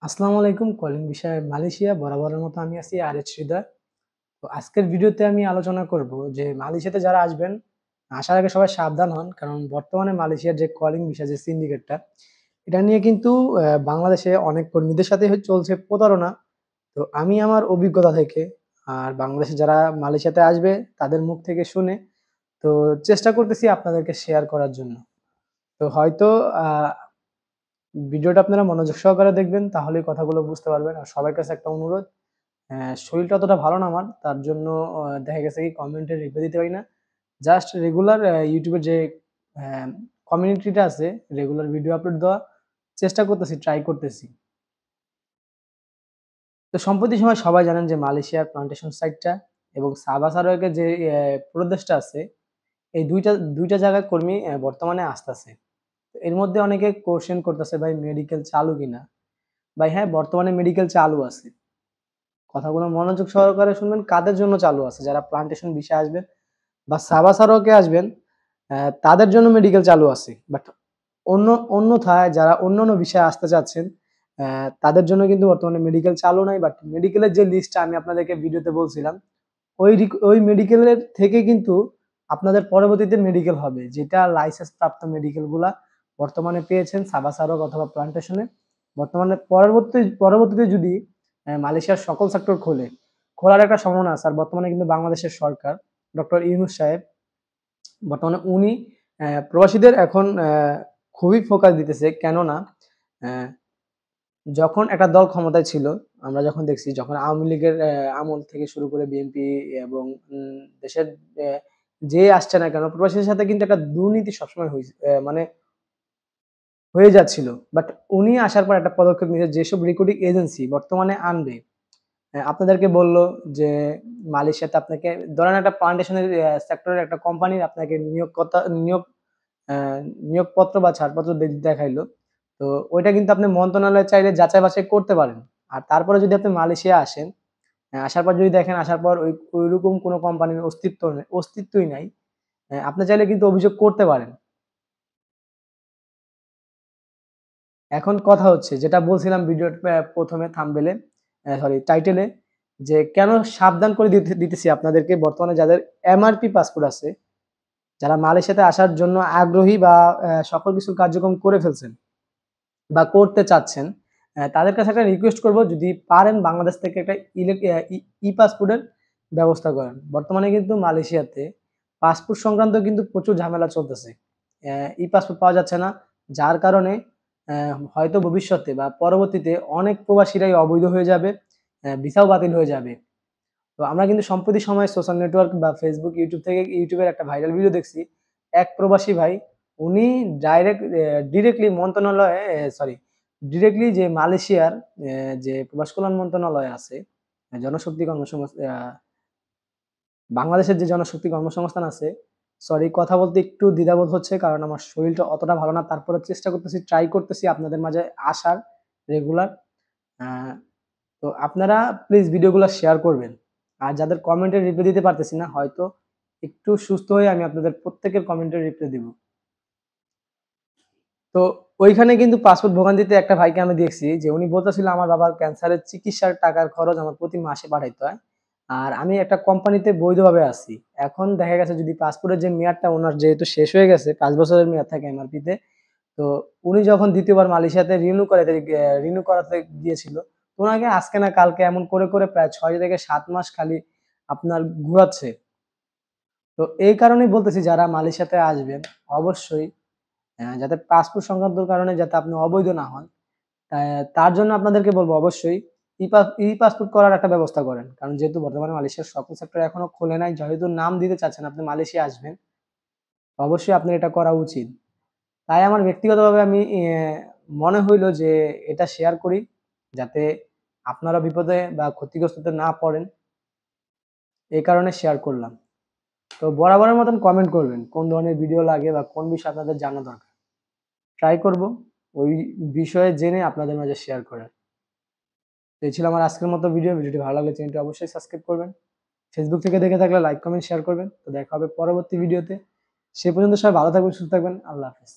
আসসালামু আলাইকুম। কলিং বিষয় মালয়েশিয়া। বরাবরের মতো আমি আছি আরএচ হৃদয়। তো আজকের ভিডিওতে আমি আলোচনা করব যে মালয়েশিয়াতে যারা আসবেন, আসার আগে সবাই সাবধান হন। কারণ বর্তমানে মালয়েশিয়ার যে কলিং ভিসা যে সিন্ডিকেটটা, এটা নিয়ে কিন্তু বাংলাদেশে অনেক কর্মীদের সাথে চলছে প্রতারণা। তো আমি আমার অভিজ্ঞতা থেকে আর বাংলাদেশে যারা মালয়েশিয়াতে আসবে তাদের মুখ থেকে শুনে তো চেষ্টা করতেছি আপনাদেরকে শেয়ার করার জন্য। তো হয়তো আ ভিডিওটা আপনারা মনোযোগ সহকারে দেখবেন, তাহলেই কথাগুলো বুঝতে পারবেন। আর সবার কাছে একটা অনুরোধ, শরীরটা অতটা ভালো না আমার। তার জন্য দেখা গেছে কি কমেন্টে রিপ্লাই দিতে পারি না। জাস্ট রেগুলার YouTube এর যে অ্যা কমিউনিটিটা আছে, রেগুলার ভিডিও আপলোড দেওয়া চেষ্টা করতেছি, ট্রাই করতেছি। তো সম্প্রতি সময় সবাই জানেন যে মালয়েশিয়ার প্লান্টেশন সাইটটা এবং সাবা সারোয়ারের যে প্রদেশটা আছে, এই ২টা জায়গায় কর্মী বর্তমানে আসতেছে। এর মধ্যে অনেকে কোয়েশ্চেন করতেছে, ভাই মেডিকেল চালু কিনা? ভাই হ্যাঁ, বর্তমানে মেডিকেল চালু আছে। কথাগুলো মনোযোগ সহকারে শুনবেন, কাদের জন্য চালু আছে? যারা প্লান্টেশন ভিসায় আসবেন বা সাবা সারোয়াকে আসবেন, তাদের জন্য মেডিকেল চালু আছে। বাট অন্য অন্যথায় যারা অন্যান্য বিষয়ে আসতে চাচ্ছেন, তাদের জন্য কিন্তু বর্তমানে মেডিকেল চালু নাই। বাট মেডিকেলের যে লিস্টটা আমি আপনাদেরকে ভিডিওতে বলছিলাম, ওই মেডিকেলের থেকে কিন্তু আপনাদের পরবর্তীতে মেডিকেল হবে। যেটা লাইসেন্স প্রাপ্ত মেডিকেল গুলা বর্তমানে পেয়েছেন সাবা সারোয়ার অথবা প্লান্টেশনে। বর্তমানে পরবর্তীতে যদি মালয়েশিয়ার সকল সেক্টর খোলার একটা সম্ভাবনা আছে। আর বর্তমানে কিন্তু বাংলাদেশের সরকার, ডক্টর ইউনূস সাহেব, বর্তমানে উনি প্রবাসীদের এখন খুবই ফোকাস দিতেছে। কেননা অ্যা যখন একটা দল ক্ষমতায় ছিল, আমরা যখন দেখছি যখন আওয়ামী লীগের আমল থেকে শুরু করে বিএনপি এবং দেশের অ্যা যে আসছে না কেন, প্রবাসীদের সাথে কিন্তু একটা দুর্নীতি সবসময় মানে হয়ে যাচ্ছিল। বাট উনি আসার পর একটা পদক্ষেপ নিয়েছে, যেসব রিক্রুটিং এজেন্সি বর্তমানে আনবে, আপনাদেরকে বলল যে মালয়েশিয়াতে আপনাকে ধরেন একটা প্লান্টেশনের সেক্টরের একটা কোম্পানির আপনাকে আ নিয়োগপত্র বা ছাড়পত্র দেখাইলো। তো ওইটা কিন্তু আপনি মন্ত্রণালয়ে চাইলে যাচাই-বাছাই করতে পারেন। আর তারপরে যদি আপনি মালয়েশিয়া আসেন, আসার পর যদি দেখেন আসার পর ঐরকম কোনো কোম্পানির অস্তিত্বই নাই, আপনি চাইলে কিন্তু অভিযোগ করতে পারেন। এখন কথা হচ্ছে যেটা বলছিলাম ভিডিওর ১ম এ থাম্বনেইলে, সরি টাইটেলে, যে কেন সাবধান করে দিতেছি আপনাদেরকে, বর্তমানে যাদের এমআরপি পাসপোর্ট আছে, যারা মালয়েশিয়াতে আসার জন্য আগ্রহী বা সকল কিছু কার্যক্রম করে ফেলছেন বা করতে চাচ্ছেন, তাদের কাছে একটা রিকোয়েস্ট করব, যদি পারেন বাংলাদেশ থেকে একটা ই-পাসপোর্টের ব্যবস্থা করেন। বর্তমানে কিন্তু মালয়েশিয়াতে পাসপোর্ট সংক্রান্ত কিন্তু প্রচুর ঝামেলা চলতেছে। ই-পাসপোর্ট পাওয়া যাচ্ছে না। যার কারণে হয়তো ভবিষ্যতে বা পরবর্তীতে অনেক প্রবাসীরাই অবৈধ হয়ে যাবে, ভিসাও বাতিল হয়ে যাবে। তো আমরা কিন্তু সম্প্রতি সময়ে সোশ্যাল নেটওয়ার্ক বা Facebook, ইউটিউবের একটা ভাইরাল ভিডিও দেখছি। এক প্রবাসী ভাই, উনি ডিরেক্টলি মন্ত্রণালয়ে সরি ডিরেক্টলি যে মালয়েশিয়ার যে প্রবাস কল্যাণ মন্ত্রণালয় আছে, জনশক্তি কর্মসংস আ বাংলাদেশের যে জনশক্তি কর্মসংস্থান আছে, সরি কথা বলতে একটু দ্বিধাবোধ হচ্ছে কারণ আমার শরীরটা অতটা ভালো না। তারপরেও চেষ্টা করতেছি, ট্রাই করতেছি আপনাদের মাঝে আসার রেগুলার। আ তো আপনারা প্লিজ ভিডিওগুলা শেয়ার করবেন। আর যাদের কমেন্টে রিপ্লাই দিতে পারতেছি না, হয়তো একটু সুস্থ হয়ে আমি আপনাদের প্রত্যেকের কমেন্টের রিপ্লাই দিব। তো ওইখানে কিন্তু পাসপোর্ট ভোগান্তিতে একটা ভাইকে আমি দেখছি যে উনি বলতেছিল আমার বাবার ক্যান্সারের চিকিৎসার টাকার খরচ আমার প্রতি মাসে পাঠাইতে হয়। আর আমি একটা কোম্পানিতে বৈধভাবে আছি। এখন দেখা গেছে যদি পাসপোর্টের যে মেয়াদটা উনার যেহেতু শেষ হয়ে গেছে, ৫ বছরের মেয়াদ থাকে এমআরপিতে। তো উনি যখন ২য় বার মালয়েশিয়াতে রিনিউ করাতে গিয়েছিল, তো উনাকে আজকে না কালকে এমন করে প্রায় ৬ থেকে ৭ মাস খালি আপনার ঘুরাচ্ছে। তো এই কারণেই বলতেছি যারা মালয়েশিয়াতে আসবেন, অবশ্যই যাতে পাসপোর্ট সংক্রান্ত কারণে যাতে আপনি অবৈধ না হন, তার জন্য আপনাদেরকে বলব অবশ্যই ই-পাসপোর্ট করার একটা ব্যবস্থা করেন। কারণ যেহেতু বর্তমানে মালয়েশিয়ার সকল সেক্টর এখনো খোলে নাই, যেহেতু নাম দিতে চাচ্ছেন আপনি মালয়েশিয়া আসবেন, অবশ্যই আপনার এটা করা উচিত। তাই আমার ব্যক্তিগতভাবে আমি মনে হইল যে এটা শেয়ার করি, যাতে আপনারা বিপদে বা ক্ষতিগ্রস্ততে না পড়েন। এই কারণে শেয়ার করলাম। তো বরাবরের মতন কমেন্ট করবেন কোন ধরনের ভিডিও লাগে বা কোন বিষয় আপনাদের জানা দরকার। ট্রাই করব ওই বিষয়ে জেনে আপনাদের মাঝে শেয়ার করার। তো এই ছিল আমার আজকের মতো ভিডিও। ভিডিওটি ভালো লাগলে চ্যানেলটি অবশ্যই সাবস্ক্রাইব করবেন। ফেসবুক থেকে দেখে থাকলে লাইক, কমেন্ট, শেয়ার করবেন। তো দেখা হবে পরবর্তী ভিডিওতে। সে পর্যন্ত সবাই ভালো থাকবেন, সুস্থ থাকবেন। আল্লাহ হাফেজ।